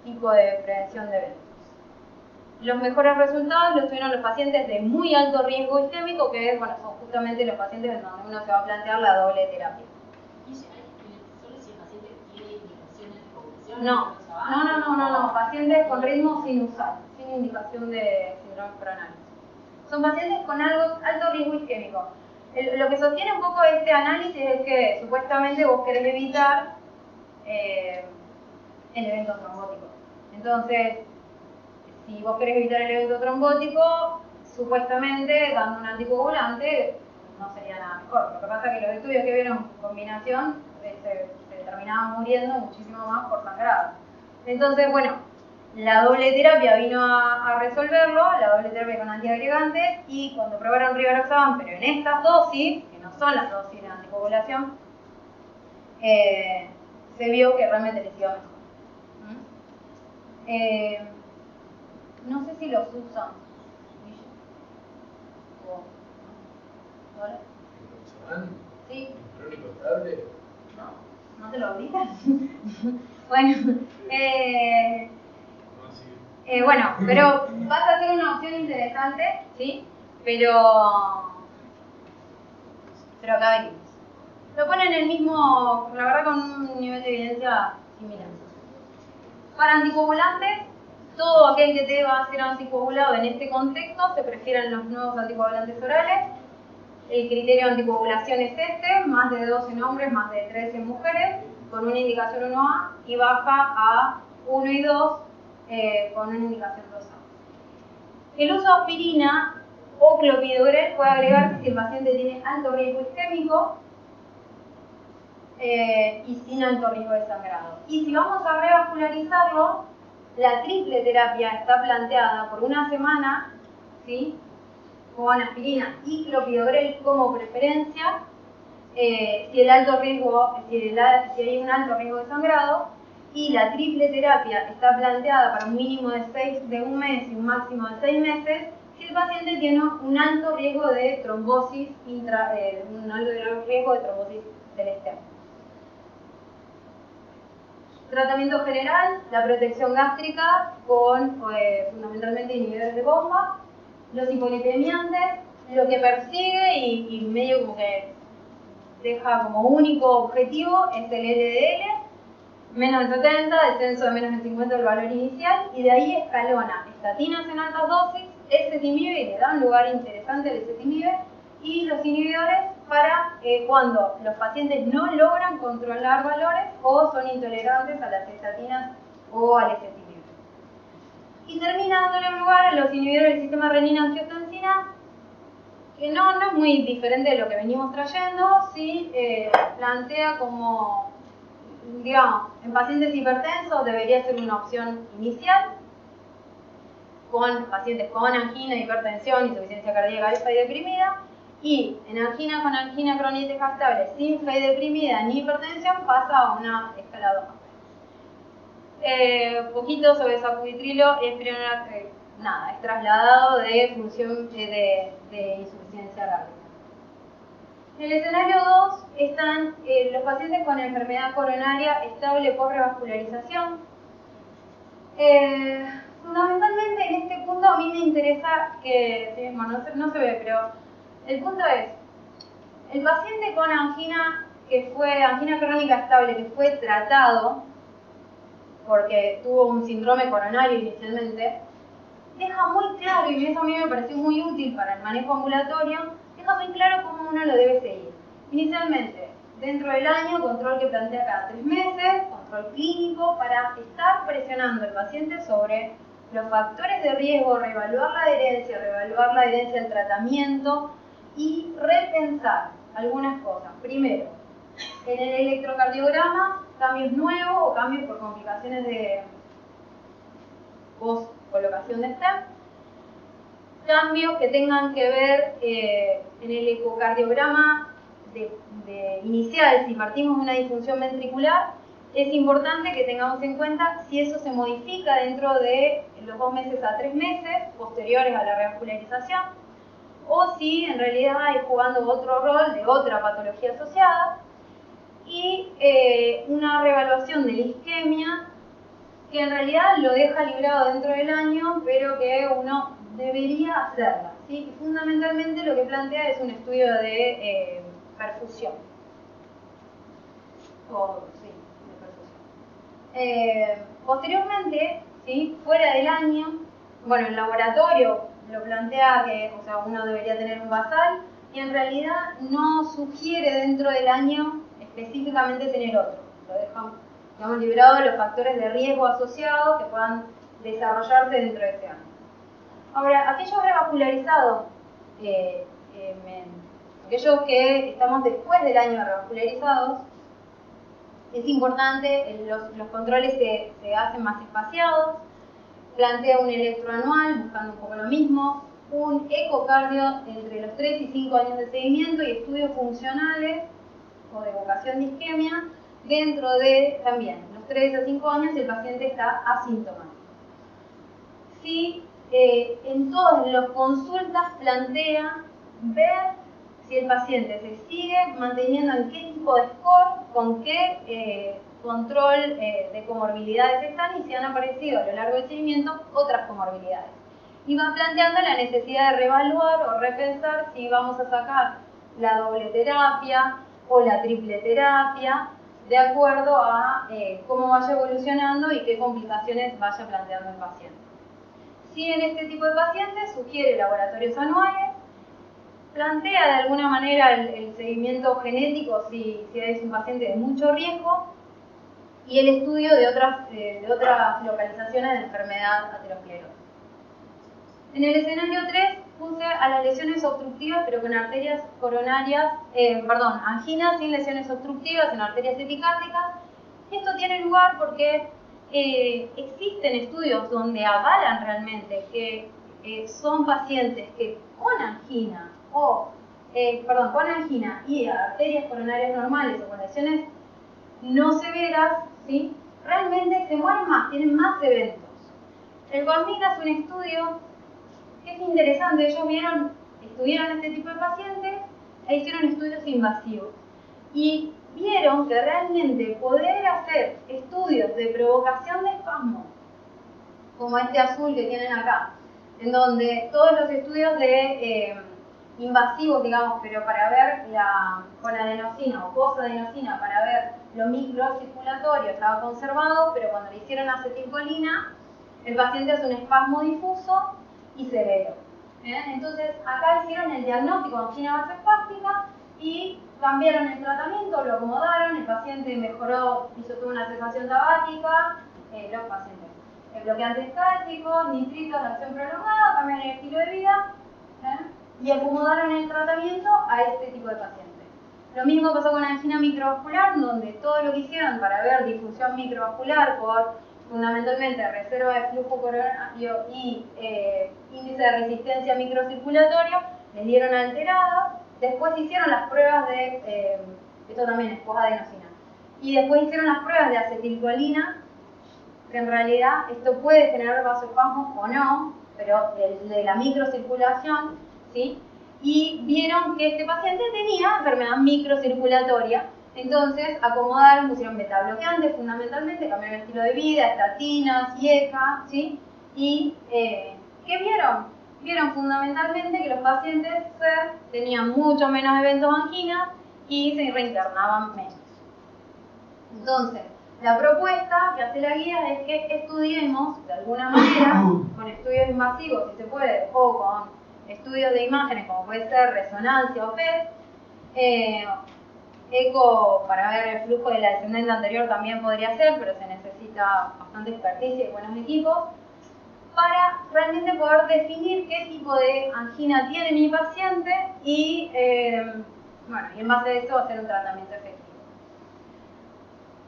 tipo de prevención de eventos. Los mejores resultados los tuvieron los pacientes de muy alto riesgo isquémico, que son justamente los pacientes en donde uno se va a plantear la doble terapia. ¿Y solo si el paciente tiene indicaciones de coagulación? No, pacientes con ritmo sinusal, sin indicación de síndrome coronario. Son pacientes con alto riesgo isquémico. Lo que sostiene un poco este análisis es que supuestamente vos querés evitar el evento trombótico. Entonces, si vos querés evitar el evento trombótico, supuestamente dando un anticoagulante no sería nada mejor. Lo que pasa es que los estudios que vieron combinación se terminaban muriendo muchísimo más por sangrado. Entonces, bueno, la doble terapia vino a resolverlo, la doble terapia con antiagregantes, y cuando probaron rivaroxaban, pero en estas dosis, que no son las dosis de anticoagulación, se vio que realmente les iba mejor. No sé si los usan. ¿Vale? Sí. ¿Crónico estable? No te lo olvidas. Bueno, bueno, pero vas a ser una opción interesante, ¿sí? Pero acá venimos. Lo ponen el mismo, la verdad, con un nivel de evidencia similar. Para anticoagulantes, todo aquel que te va a ser anticoagulado en este contexto, se prefieren los nuevos anticoagulantes orales. El criterio de anticoagulación es este, más de 12 en hombres, más de 13 en mujeres. con una indicación 1A y baja a 1 y 2 con una indicación 2A. El uso de aspirina o clopidogrel puede agregarse si el paciente tiene alto riesgo isquémico y sin alto riesgo de sangrado. Y si vamos a revascularizarlo, la triple terapia está planteada por una semana, ¿sí?, con aspirina y clopidogrel como preferencia, si hay un alto riesgo de sangrado, y la triple terapia está planteada para un mínimo de un mes y un máximo de 6 meses, si el paciente tiene un alto riesgo de trombosis del externo. Tratamiento general, la protección gástrica con fundamentalmente inhibidores de bomba, los hipolipemiantes, lo que persigue y medio como que deja como único objetivo es el LDL, menos de 70, descenso de menos de 50 del valor inicial, y de ahí escalona estatinas en altas dosis, ezetimibe, y le da un lugar interesante al ezetimibe, y los inhibidores para cuando los pacientes no logran controlar valores o son intolerantes a las estatinas o al ezetimibe. Y termina dándole lugar a los inhibidores del sistema renina-angiotensina, que no es muy diferente de lo que venimos trayendo, sí plantea como, digamos, en pacientes hipertensos debería ser una opción inicial, con pacientes con angina, hipertensión, insuficiencia cardíaca alta y deprimida, y en angina con angina crónica estable, sin fe deprimida ni hipertensión, pasa a una escala 2. Poquito sobre sacubitrilo, es trasladado de función de insuficiencia cardíaca. En el escenario 2 están los pacientes con enfermedad coronaria estable por revascularización. Fundamentalmente en este punto a mí me interesa que, no se ve, pero el punto es, el paciente con angina crónica estable que fue tratado porque tuvo un síndrome coronario inicialmente, deja muy claro, y eso a mí me pareció muy útil para el manejo ambulatorio, deja muy claro cómo uno lo debe seguir. Inicialmente, dentro del año, control que plantea cada 3 meses, control clínico, para estar presionando al paciente sobre los factores de riesgo, reevaluar la adherencia al tratamiento y repensar algunas cosas. Primero, en el electrocardiograma, cambios nuevos o cambios por complicaciones de post-colocación de stent, cambios que tengan que ver en el ecocardiograma inicial, si partimos de una disfunción ventricular, es importante que tengamos en cuenta si eso se modifica dentro de los 2 meses a 3 meses posteriores a la revascularización, o si en realidad es jugando otro rol de otra patología asociada, y una reevaluación de la isquemia que en realidad lo deja librado dentro del año, pero que uno debería hacerla, ¿sí? Y fundamentalmente lo que plantea es un estudio de perfusión. Posteriormente, ¿sí?, fuera del año, bueno, el laboratorio lo plantea que uno debería tener un basal, y en realidad no sugiere dentro del año específicamente tener otro. Lo dejamos librado de los factores de riesgo asociados que puedan desarrollarse dentro de ese año. Ahora, aquellos revascularizados, aquellos que estamos después del año de revascularizados, es importante, los controles se hacen más espaciados, plantea un electroanual, buscando un poco lo mismo, un ecocardio entre los 3 y 5 años de seguimiento y estudios funcionales o de evocación de isquemia dentro de también los 3 a 5 años el paciente está asintomático. Si en todas las consultas plantea ver si el paciente se sigue manteniendo en qué tipo de score, con qué control de comorbilidades están y si han aparecido a lo largo del seguimiento otras comorbilidades. Y va planteando la necesidad de reevaluar o repensar si vamos a sacar la doble terapia o la triple terapia de acuerdo a cómo vaya evolucionando y qué complicaciones vaya planteando el paciente. Si en este tipo de pacientes sugiere laboratorios anuales, plantea de alguna manera el seguimiento genético si es un paciente de mucho riesgo, y el estudio de otras localizaciones de enfermedad aterosclerosis. En el escenario 3 puse a las lesiones obstructivas pero con arterias coronarias, anginas sin lesiones obstructivas en arterias epicárdicas. Esto tiene lugar porque existen estudios donde avalan realmente que son pacientes que con angina con angina y arterias coronarias normales o con lesiones no severas, ¿sí? Realmente se mueren más, tienen más eventos. El Gormina es un estudio que es interesante. Ellos estudiaron este tipo de pacientes e hicieron estudios invasivos. Y vieron que realmente poder hacer estudios de provocación de espasmo, como este azul que tienen acá, en donde todos los estudios de invasivos, digamos, pero para ver con adenosina o posadenosina, para ver lo microcirculatorio estaba conservado, pero cuando le hicieron acetilcolina, el paciente hace un espasmo difuso y severo. Entonces, acá hicieron el diagnóstico de angina vasoespástica y cambiaron el tratamiento, lo acomodaron, el paciente mejoró, tuvo una cesación tabáquica, los pacientes, bloqueantes cálcicos, nitritos de acción prolongada, cambiaron el estilo de vida y acomodaron el tratamiento a este tipo de pacientes. Lo mismo pasó con angina microvascular, donde todo lo que hicieron para ver difusión microvascular por fundamentalmente reserva de flujo coronario y índice de resistencia microcirculatorio, les dieron alterada. Después hicieron las pruebas de, esto también es posadenosina, y después hicieron las pruebas de acetilcolina, que en realidad esto puede generar vasoespasmos o no, pero de la microcirculación, ¿sí? Y vieron que este paciente tenía enfermedad microcirculatoria. Entonces acomodaron, pusieron beta bloqueantes fundamentalmente, cambiaron el estilo de vida, estatinas, IECA, ¿sí? Y ¿qué vieron? Vieron fundamentalmente que los pacientes tenían mucho menos eventos anginas y se reinternaban menos. Entonces, la propuesta que hace la guía es que estudiemos de alguna manera, con estudios invasivos si se puede, o con estudios de imágenes como puede ser resonancia o PET, eco para ver el flujo de la descendente anterior también podría ser, pero se necesita bastante experticia y buenos equipos, para realmente poder definir qué tipo de angina tiene mi paciente y, y en base a eso hacer un tratamiento efectivo.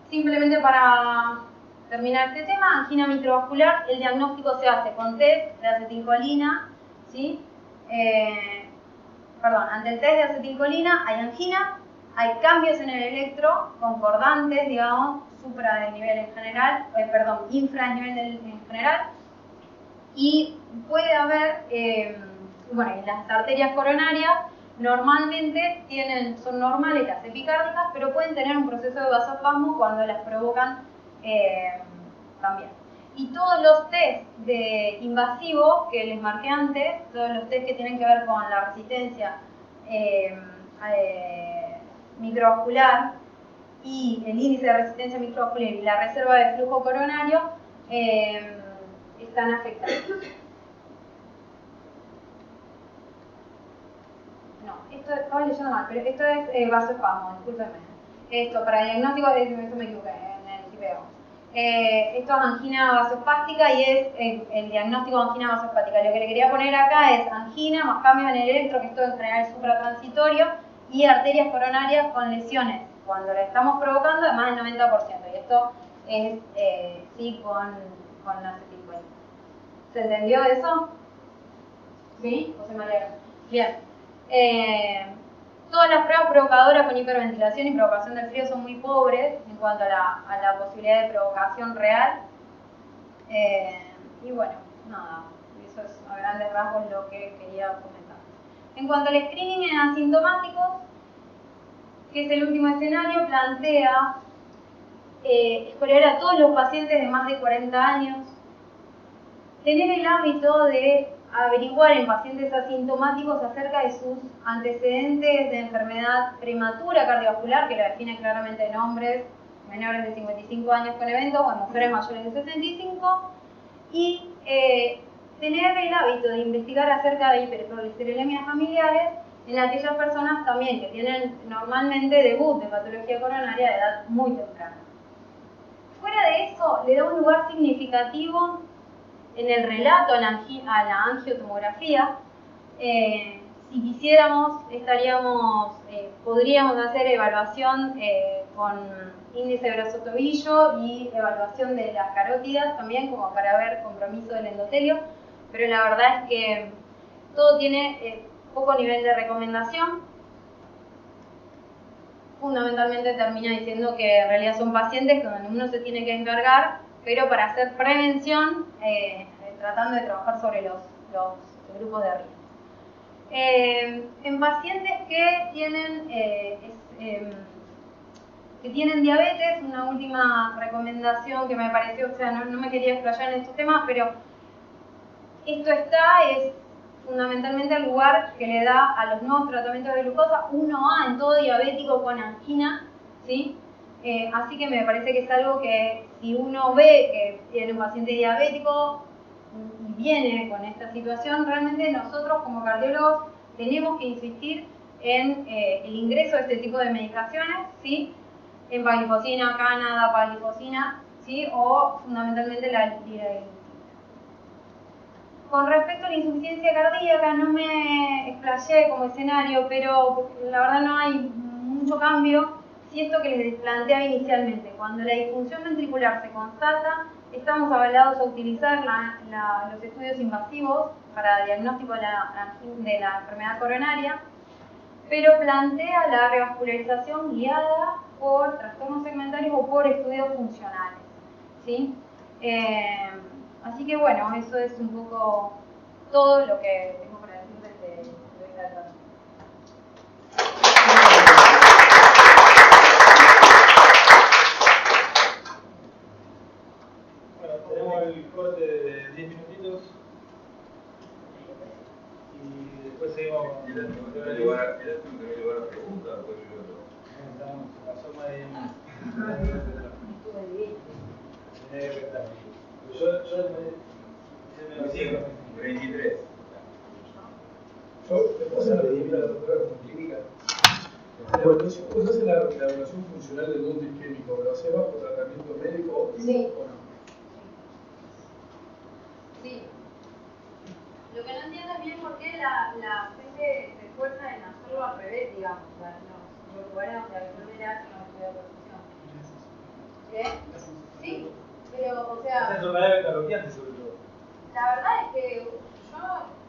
Simplemente para terminar este tema, angina microvascular, el diagnóstico se hace con test de acetilcolina, ¿sí? Ante el test de acetilcolina hay angina, hay cambios en el electro concordantes, digamos, supra del nivel en general, infra del nivel en general, y puede haber, y las arterias coronarias normalmente son normales las epicárdicas, pero pueden tener un proceso de vasoespasmo cuando las provocan también. Y todos los test de invasivos que les marqué antes, todos los test que tienen que ver con la resistencia microvascular y el índice de resistencia microvascular y la reserva de flujo coronario están afectados. No, esto estaba leyendo mal, pero esto es vasoespasmo, discúlpenme. Esto, para diagnóstico, eso me equivoqué en el TPO. Esto es angina vasoespástica y es el diagnóstico de angina vasoespástica. Lo que le quería poner acá es angina más cambios en el electro, que esto en general es supratransitorio, y arterias coronarias con lesiones, cuando la estamos provocando, de más del 90%. Y esto es sí con acetilcolina. ¿Se entendió eso? ¿Sí? José María. Bien. Todas las pruebas provocadoras con hiperventilación y provocación del frío son muy pobres en cuanto a la posibilidad de provocación real. Y bueno, nada, eso es a grandes rasgos lo que quería comentar. En cuanto al screening en asintomáticos, que es el último escenario, plantea escoger a todos los pacientes de más de 40 años, tener el hábito de averiguar en pacientes asintomáticos acerca de sus antecedentes de enfermedad prematura cardiovascular, que lo define claramente en hombres menores de 55 años con eventos o en mujeres mayores de 65, y tener el hábito de investigar acerca de hipercolesterolemias familiares en aquellas personas también que tienen normalmente debut de patología coronaria de edad muy temprana. fuera de eso, le da un lugar significativo en el relato a la angiotomografía. Si quisiéramos, podríamos hacer evaluación con índice brazo-tobillo y evaluación de las carótidas también, como para ver compromiso del endotelio, pero la verdad es que todo tiene poco nivel de recomendación. Fundamentalmente termina diciendo que en realidad son pacientes donde uno se tiene que encargar, pero para hacer prevención, tratando de trabajar sobre los grupos de riesgo. En pacientes que tienen diabetes, una última recomendación que me pareció, o sea, no me quería explayar en estos temas, pero esto es fundamentalmente el lugar que le da a los nuevos tratamientos de glucosa 1A en todo diabético con angina, ¿sí? Así que me parece que es algo que si uno ve que tiene un paciente diabético y viene con esta situación, realmente nosotros como cardiólogos tenemos que insistir en el ingreso de este tipo de medicaciones, ¿sí? En paglifosina, Canada, paglifosina, ¿sí? O fundamentalmente la liraglutida. Con respecto a la insuficiencia cardíaca, no me explayé como escenario, pero la verdad no hay mucho cambio. Si esto que les planteaba inicialmente, cuando la disfunción ventricular se constata, estamos avalados a utilizar los estudios invasivos para diagnóstico de la enfermedad coronaria, pero plantea la revascularización guiada por trastornos segmentarios o por estudios funcionales, ¿sí? Así que bueno, eso es un poco todo lo que tengo para decir de esta charla. Bueno, tenemos el corte de 10 minutitos y después seguimos con ¿Y el que me llevar a pregunta? Pues pasó más de 10 minutos. Yo sí, 23. Yo después se la pedí a la doctora como clínica. ¿Vos haces la evaluación funcional del mundo isquémico? ¿Lo haces bajo tratamiento médico Sí. o no? Sí. Lo que no entiendo es bien por qué la gente se esfuerza en hacerlo al revés, digamos, los lugares donde habitualmente hacen los estudios de perfusión. Sí, pero, o sea... Esa enfermedad beta-bloqueante sobre todo. La verdad es que yo,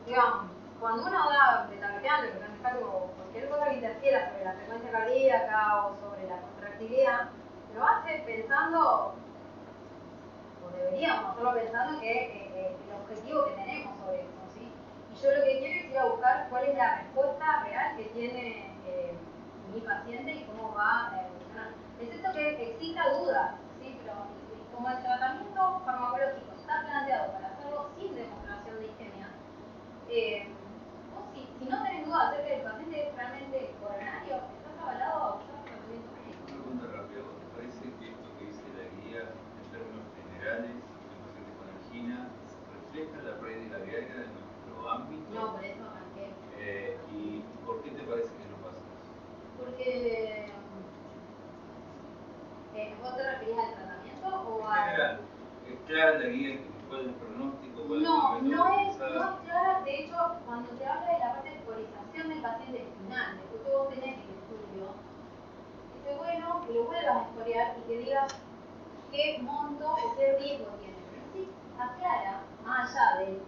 digamos, cuando uno da beta-bloqueante, por ejemplo, cualquier cosa que interfiera sobre la frecuencia cardíaca o sobre la contractilidad, lo hace pensando, o deberíamos hacerlo pensando que el objetivo que tenemos sobre eso, ¿sí? Y yo lo que quiero es ir a buscar cuál es la respuesta real que tiene mi paciente y cómo va a evolucionar. Es esto que excita dudas, ¿sí? Pero como el tratamiento farmacológico está planteado para hacerlo sin demostración de isquemia, vos si no tenés duda acerca del paciente realmente coronario, estás avalado a usar tratamiento médico. Una pregunta rápida. ¿Te parece que esto que dice la guía en términos generales de pacientes con angina refleja la práctica diaria de nuestro ámbito? No, por eso arranqué. ¿Y por qué te parece que no pasa? Porque ¿vos te referís al tratamiento o a...? En general, ¿es clara la guía? ¿Cuál es el pronóstico? No es clara. De hecho, cuando se habla de la parte de priorización del paciente final, después que vos tenés el estudio, es bueno que lo vuelvas a escorear y que digas qué monto o qué riesgo tiene. Pero sí aclara, más allá del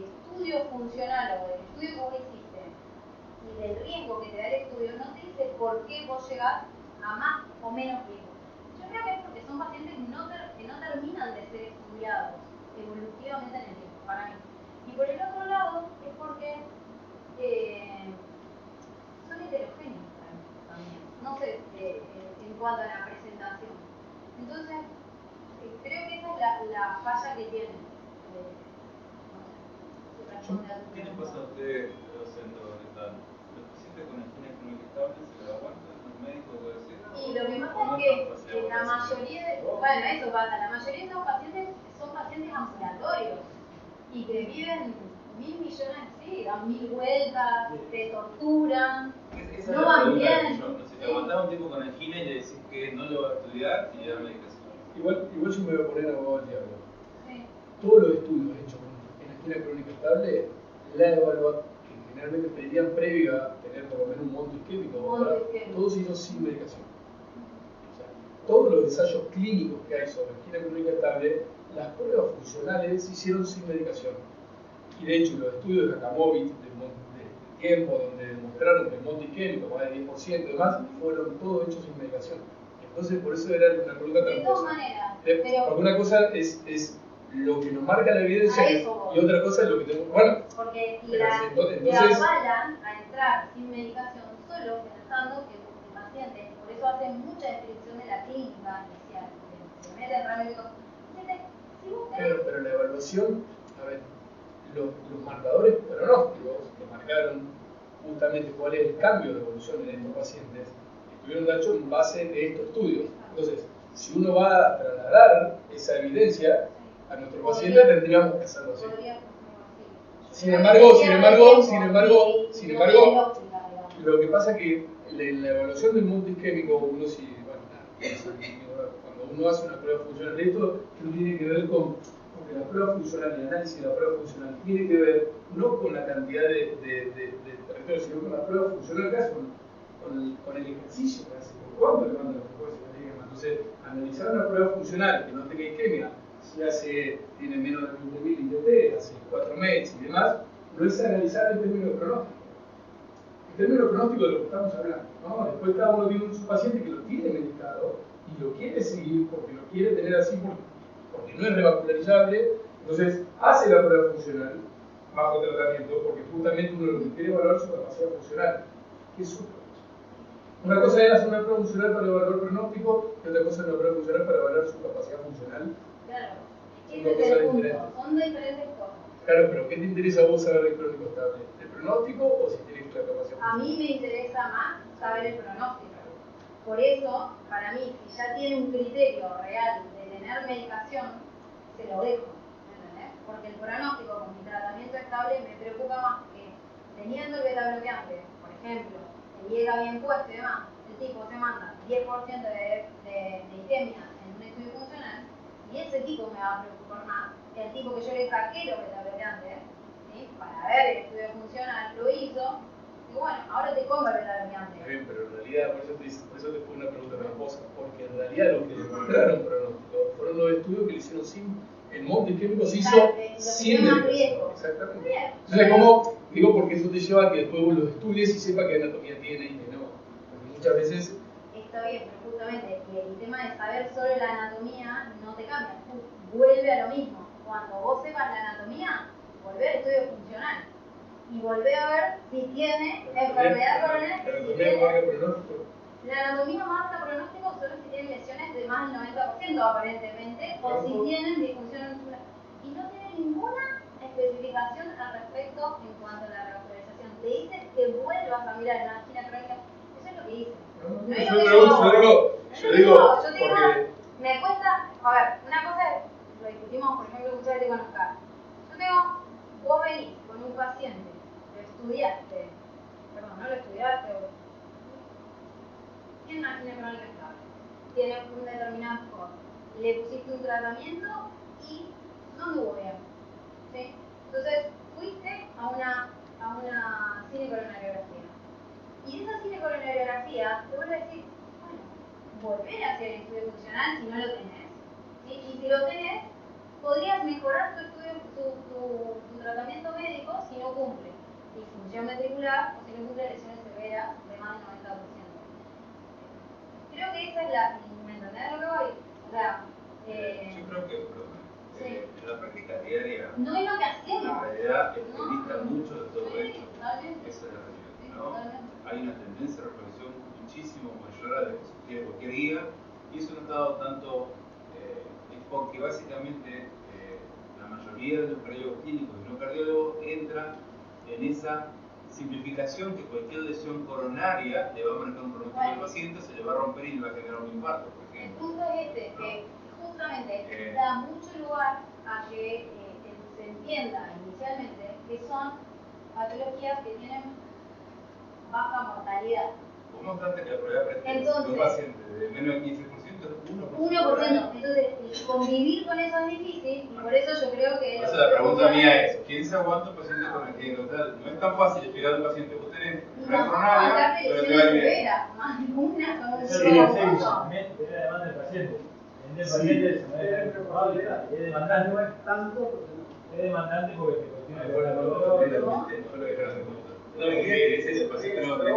estudio funcional o del estudio que vos hiciste y del riesgo que te da el estudio, no te dice por qué vos llegás a más o menos riesgo. Yo creo que es porque son pacientes que no terminan de ser estudiados evolutivamente en el tiempo, para mí. Y por el otro lado, es porque son heterogéneos también, no sé, en cuanto a la presentación. Entonces, creo que esa es la falla que tienen. ¿Qué les pasa a ustedes los pacientes con angina crónica estable se lo aguantan los médicos de decir? Y lo que pasa es que la mayoría bueno, eso pasa, la mayoría de estos pacientes son pacientes ambulatorios y que viven 1000 millones, sí, dan 1000 vueltas, te torturan, Esa no es la van pregunta bien. que yo, si te aguantás un tipo con angina y le decís que no lo va a estudiar y le da medicación. igual yo me voy a poner abogado del diablo. Sí. Todos los estudios hechos en angina crónica estable, la evaluación, que generalmente pedirían previo a tener por lo menos un monto isquémico, todos se hizo sin medicación. O sea, todos los ensayos clínicos que hay sobre angina crónica estable, las pruebas funcionales se hicieron sin medicación. Y de hecho, los estudios de Akamovic de tiempo, donde demostraron que el monto isquémico, más del 10% y demás, fueron todos hechos sin medicación. Entonces, por eso era una columna De tan todas cosa. maneras, Porque una cosa es lo que nos marca la evidencia A eso voy. y otra cosa es lo que tenemos. Bueno, porque pero te entonces, avalan a entrar sin medicación solo pensando que el paciente, por eso hacen mucha descripción de la clínica inicial, que se mete realmente con... Si vos tenés... pero la evaluación, a ver, los marcadores pronósticos que marcaron justamente cuál es el cambio de evolución en estos pacientes, estuvieron hechos en base de estos estudios. Entonces, si uno va a trasladar esa evidencia a nuestro paciente, tendríamos que hacerlo así. Sin embargo, lo que pasa es que en la evaluación del monto isquémico, uno sí, cuando uno hace una prueba funcional, esto tiene que ver con, porque la prueba funcional, el análisis de la prueba funcional tiene que ver no con la cantidad de territorio, sino con la prueba funcional que hace, con el ejercicio que hace, con cuánto levanta la frecuencia del edema. Entonces, analizar una prueba funcional que no tenga isquemia, si tiene menos de 20.000 ITT, hace 4 meses y demás, no es analizar en términos pronósticos. En términos pronósticos de lo que estamos hablando, ¿no? Después cada uno tiene un paciente que lo tiene medicado y lo quiere seguir porque lo quiere tener así porque no es revascularizable, entonces hace la prueba funcional bajo tratamiento porque justamente uno lo que quiere es evaluar su capacidad funcional, que es otra cosa. Una cosa es hacer una prueba funcional para evaluar el pronóstico y otra cosa es una prueba funcional para evaluar su capacidad funcional. Claro, ese es el punto, son diferentes cosas. Claro, pero ¿qué te interesa a vos saber del crónico estable? ¿El pronóstico o si tienes la capacidad funcional? A mí me interesa más saber el pronóstico. Por eso, para mí, si ya tiene un criterio real de tener medicación, se lo dejo. ¿Entendés? Porque el pronóstico con mi tratamiento estable me preocupa más que teniendo el beta bloqueante, por ejemplo, que llega bien puesto y demás, el tipo se manda 10% de isquemia en un estudio funcional y ese tipo me va a preocupar más que el tipo que yo le saqué los beta bloqueantes, ¿sí? Para ver el estudio funcional, lo hizo. Y bueno, ahora te compro el beta bloqueante. Está bien, pero en realidad, por eso te fue una pregunta tramposa, porque en realidad lo que demostraron pronóstico fueron los estudios que le hicieron sin, el monto isquémico se hizo sin medicación. Exactamente. Entonces, ¿cómo? Digo, porque eso te lleva a que después vos los estudies y sepa qué anatomía tiene y qué no. Porque muchas veces... Está bien, pero justamente el tema de saber solo la anatomía no te cambia, vuelve a lo mismo. Cuando vos sepas la anatomía, volvé al estudio funcional y volvé a ver si tiene enfermedad coronaria. La anatomía marca pronóstico solo si tienen lesiones de más del 90% aparentemente, o si tienen disfunción muscular. Y no tiene ninguna especificación al respecto en cuanto a la revascularización. Te dice que vuelvas a mirar en la angina crónica. Eso es lo que dice. Yo digo, porque... me cuesta, a ver, una cosa es, lo discutimos, por ejemplo, muchas veces con Oscar. Vos venís con un paciente, lo estudiaste, no lo estudiaste, tiene una angina crónica estable, tiene un determinado score, le pusiste un tratamiento y no anduvo bien, ¿sí? Entonces, fuiste a una cinecoronariografía. Y esa cinecoronariografía te vuelve a decir, bueno, volver a hacer el estudio funcional si no lo tenés, ¿sí? Y si lo tenés, podrías mejorar tu tratamiento médico si no cumple disfunción ventricular o si no cumple lesiones severas de más del 90%. Creo que esa es la... ¿Me entendés lo que voy? O sea... yo creo que en la práctica diaria, no es lo que hacemos. en realidad, dista mucho de todo esto. Totalmente. Esa es la realidad, ¿no? Hay una tendencia de reflexión muchísimo mayor a la que sugiere cualquier guía, y eso no está dado tanto porque básicamente la mayoría de los cardiólogos clínicos y no cardiólogos entran en esa simplificación que cualquier lesión coronaria le va a marcar un pronóstico al paciente, se le va a romper y le va a generar un infarto, por ejemplo. El punto es que justamente da mucho lugar a que se entienda inicialmente que son patologías que tienen baja mortalidad. No obstante que la probabilidad de un paciente de menos del 15% es 1%. 1%. Entonces, convivir con eso es difícil y por eso yo creo que... Por eso la pregunta mía es, ¿quién se aguanta un paciente con el o sea, no es tan fácil explicar a un paciente, vos tenés una coronaria, pero te va a ir bien. Más de una, con Eso un tiene solo voto. también de la demanda del paciente. El paciente se mueve es demandante, no es tanto, es demandante porque te cuestiona el Bueno, dolor. no lo dejaron de contar. No me quiere decir el paciente no tiene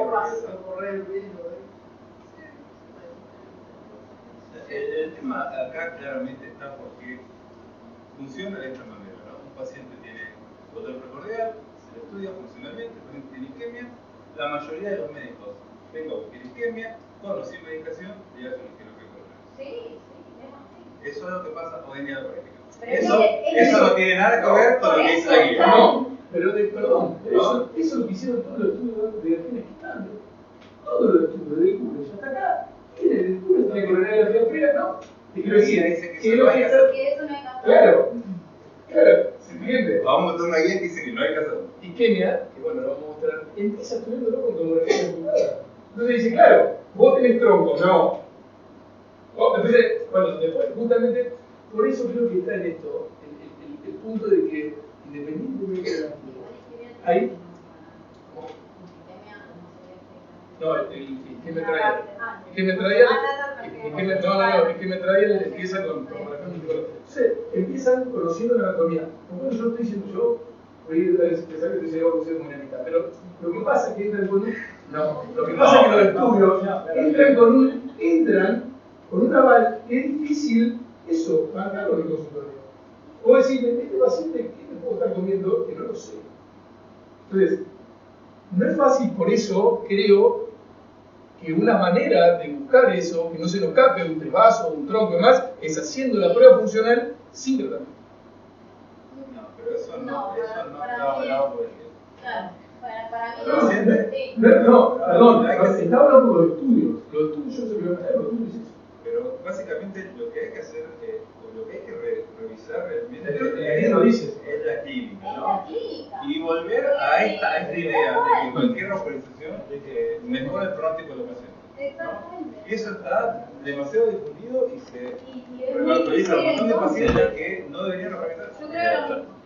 el tema acá claramente está porque funciona de esta manera, ¿no? Un paciente tiene dolor precordial, se le estudia funcionalmente, el paciente tiene isquemia, la mayoría de los médicos ven que tiene isquemia, con o sin medicación, y hacen un isquemia precordial. Sí, sí, Eso es lo que pasa hoy en día en la práctica. Pero Eso no tiene nada que ver con lo que dice la guía. No, pero perdón, eso es lo que hicieron todos los estudios de Argentina quitando. Todos los estudios de Cure, ya está acá. Tiene el Cure, tiene coronaria de la fría, ¿no? Te quiero decir, Dice que que eso lo no hay que que está. hacer. que eso no es capaz. Claro, ¿se entiende? Vamos a meter una guía que dice que no hay que hacerlo. Isquemia, que bueno, lo vamos a mostrar, empieza estudiándolo con tomografía computada. Entonces dice, claro, vos tenés tronco, no. Entonces, bueno, después justamente, por eso creo que está en esto, el punto de que independientemente de la ahí, no, el que me traía. El que me traía, empieza con tomografía multicolor. Entonces, empiezan conociendo la anatomía. Como yo estoy diciendo, yo voy a pensar que estoy llegando a ser morenita, pero lo que pasa es que entran con un. No, lo que pasa es que los estudios entran con un aval que es difícil eso, bancarlo en el consultorio. O decir, este paciente, ¿qué me puedo estar comiendo? Que no lo sé. Entonces, no es fácil, por eso creo que una manera de buscar eso, que no se nos escape un trebazo, un tronco y demás, es haciendo la prueba funcional sin tratamiento. No, pero eso no para está mí hablado por el guía. Claro, para mí ¿Lo siente? sí. No, perdón, está hablando de los estudios. Los estudios, yo sé que los estudios es eso. Pero básicamente lo que hay que hacer, o lo que hay que revisar realmente Ahí lo dices. es la clínica, Es ¿no? la clínica. Y volver a esta idea de que cualquier localización mejora el pronóstico de los pacientes. Exactamente. Y eso está demasiado difundido y se Y es muy autoriza a un montón de difícil, pacientes que no deberían localizar. Yo creo lo mismo.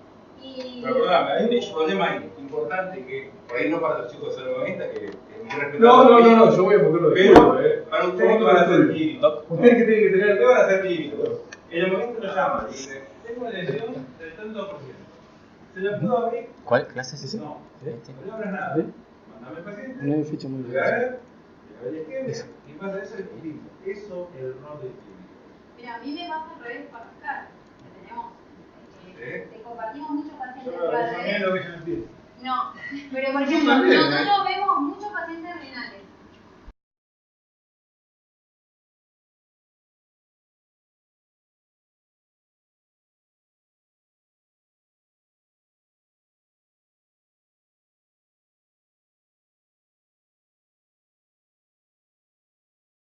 Y Pero perdóname, hay un problema ahí importante que por ahí no para los chicos cerebronistas, que es muy respetable. No, yo voy a ponerlo de Pero para ustedes que van a ser clínicos, Ustedes que tienen que tener. ¿qué van a ser clínicos? El hemorroide lo llama y dice, tengo una lesión del tanto por ciento. ¿Se la puedo abrir? ¿Cuál clase es esa? No, no le abras nada. Mandame al paciente. No hay fecha muy le abre, grande. le abre el esquema, y pasa eso y listo. Eso es el rol del clínico. mira, a mí me pasa al revés para Oscar. Que tenemos, ¿Sí? compartimos muchos pacientes Yo pero al también revés. lo que yo entiendo. No, pero por ejemplo, también, nosotros